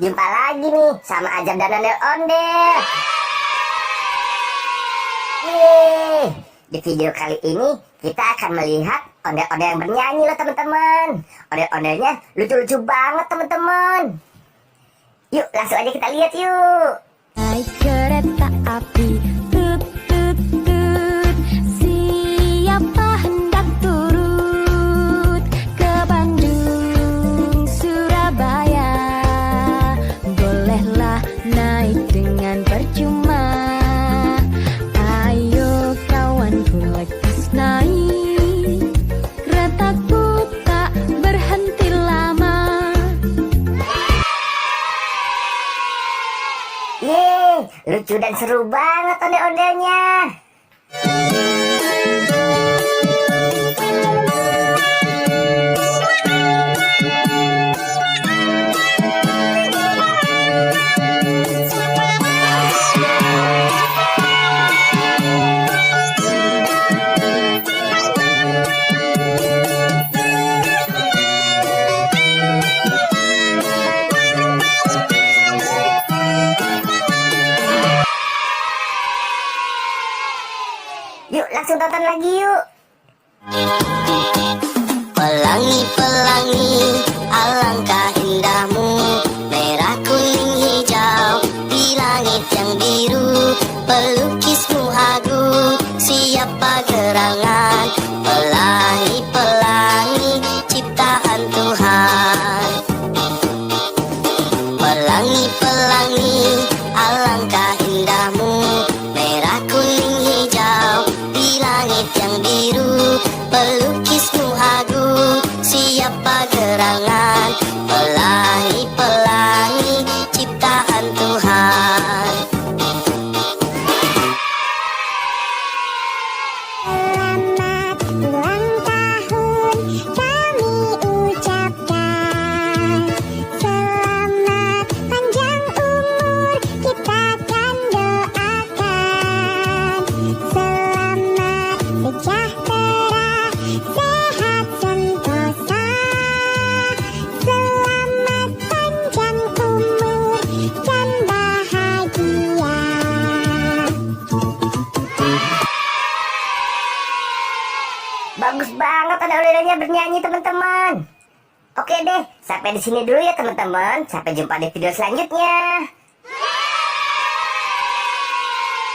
Jumpa lagi nih sama Ajab dan Ondel-Ondel. Yeay. Di video kali ini kita akan melihat ondel-ondel yang bernyanyi loh teman-teman. Ondel-ondelnya lucu-lucu banget teman-teman. Yuk langsung aja kita lihat yuk. Naik kereta api, tut tut tut. Siapa hendak turut ke Bandung, Surabaya? Bolehlah naik dengan percuma. Ayo kawanku lekas naik, keretaku tak berhenti lama. Yeay, lucu dan seru banget ondel-ondelnya. Yuk langsung tonton lagi yuk. Pelangi-pelangi, alangkah indahmu, merah kuning hijau di langit yang biru. Pelukismu agung, siapa gerangan? Pelangi-pelangi, ciptaan Tuhan. Pelangi-pelangi, alangkah indahmu, merah kuning hijau di langit yang biru. Pelukismu agung, siapa gerangan? Pelangi-pelangi, ciptaan Tuhan. Selamat ulang tahun kami ucapkan. Selamat panjang umur kita kan doakan. Selamat sejahtera, sehat sentosa. Selamat panjang umur dan bahagia. Bagus banget ondel-ondelnya bernyanyi teman-teman. Oke deh, sampai di sini dulu ya teman-teman. Sampai jumpa di video selanjutnya.